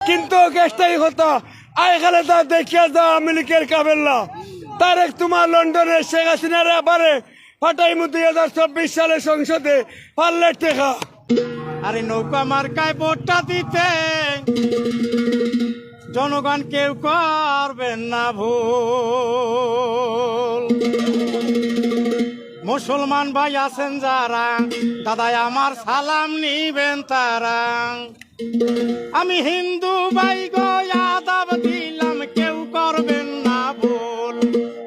কিন্তু কেষ্টাই কথা আই খালেদা দেখিয়া যা আওয়ামী লীগের কাবেল্লা তারেক তোমার লন্ডনে শেখ হাসিনার আবারে ফাটাইমু 2024 সালে সংসদে পারলে টেকা। আরে নৌকা মার্কায় ভোটটা দিতে জনগণ কেউ করবেন না ভুল। মুসলমান ভাই আছেন যারা দাদাই আমার সালাম নিবেন তারা। আমি হিন্দু ভাই গো আদাব দিলাম কেউ করবেন না ভুল।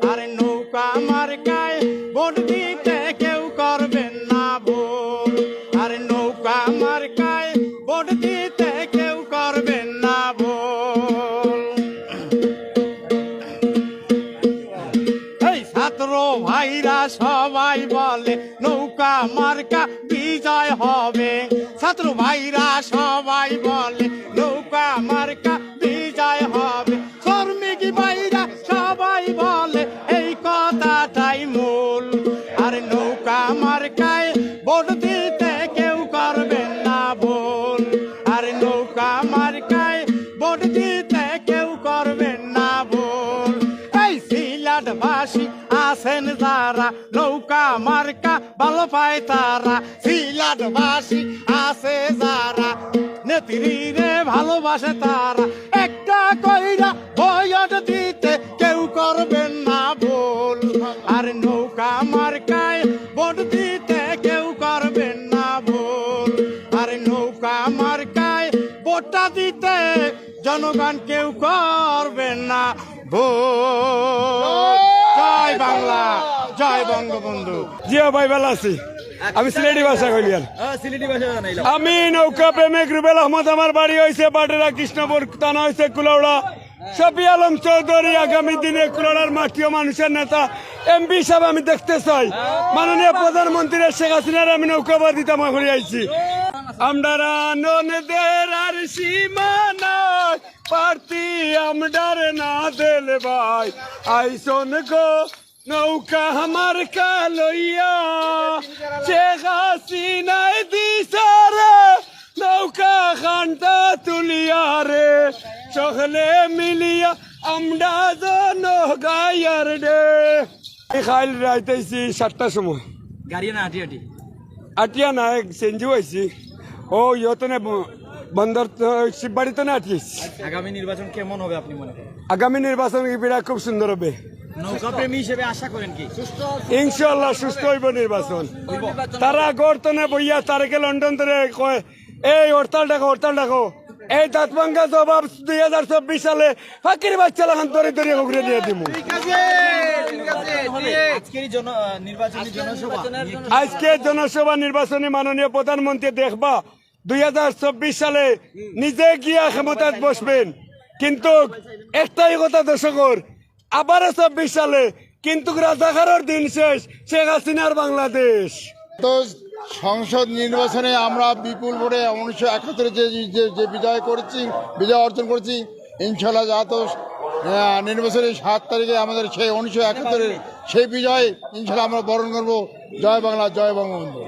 আরে নৌকা মার্কায় ভোট দিতে কেউ করবেন না ভুল। আরে নৌকা মার্কায় ভোট দিতে কেউ করবেন না ভুল। এই ছাত্র ভাইরা সবাই বলে নৌকা মার্কা বিজয় হবে। ছাত্র ভাইরা সবাই বলে নৌকা মার্কা বিজয় হবে। শ্রমিক ভাইরা সবাই বলে এই কথাটাই মূল। আর নৌকা মার্কায় ভোট দিতে কেউ করবেন না ভুল। আর নৌকা মার্কায় ভোট দিতে কেউ করবেন না ভুল। এই সিলেটবাসী আছেন যারা নৌকা মার্কা ভালো পায় তারা। সিলেটবাসী আছে যারা নেত্রীরে ভালোবাসে তারা। একটা কইরা ভোট দিতে কেউ করবেন না ভুল। আর নৌকা মার্কায় ভোট দিতে কেউ করবেন না ভুল। আর নৌকা মার্কায় ভোটটা দিতে জনগণ কেউ করবেন না ভুল। জয় বাংলা, জয় বঙ্গবন্ধু। জিয়া ভাই ভালো আছি। আমি সিলেটি ভাষা কইলিয়ান। আমি নৌকা প্রেমিক রুবেল আহমদ। আমার বাড়ি হয়েছে বাডেরা, কৃষ্ণপুর থানা হয়েছে কুলাউড়া। শফি আলম চৌধুরী আগামী দিনে কুলাউড়ার মাটিও মানুষের নেতা এমপি সাহেব আমি দেখতে চাই। মাননীয় প্রধানমন্ত্রী শেখ হাসিনার আমি নৌকাবাদিতা করে আইছি। আমরা ননদের আর সীমানা পার্তি আমডার না দেল ভাই আইসন গো নৌকা আমার কালইয়া শেখ হাসিনায় দিশারে নৌকা খানটা তুলিয়া রে সকলে মিলিয়া আমরা জন গায়ার ডে। খাইল রাইতেছি 7টার সময় গাড়ি না হাঁটি হাঁটি আটিয়া না সেঞ্জু হয়েছি। ও ইয়তনে বন্দর শিববাড়িতে না আটিয়েছি। আগামী নির্বাচন কেমন হবে আপনি মনে করেন? আগামী নির্বাচন খুব সুন্দর হবে। নৌকা প্রেমী হিসেবে আশা করেন কি ইনশাল্লাহ সুস্থ হইব নির্বাচন। তারা গর্তনে বইয়া তারেকে লন্ডন ধরে কয় এই হরতাল ডাকো হরতাল ডাকো। এই দাঁতভাঙ্গা জবাব 2024 সালে ফাঁকির বাচ্চা লাগান ধরে ধরে ঘুরে দিয়ে দিব। আজকে জনসভা নির্বাচনে মাননীয় প্রধানমন্ত্রী দেখবা 2024 সালে নিজে গিয়া ক্ষমতায় বসবেন। কিন্তু একটাই কথা দর্শকর, আবারও 24 সালে কিন্তু রাজাকারের দিন শেষ, শেখ হাসিনার বাংলাদেশ। তো সংসদ নির্বাচনে আমরা বিপুল ভোটে 1971 যে বিজয় অর্জন করেছি, ইনশাল্লাহ যা তো নির্বাচনের 7 তারিখে আমাদের সেই 1971 সেই বিজয় ইনশাল্লাহ আমরা বরণ করবো। জয় বাংলা, জয় বঙ্গবন্ধু।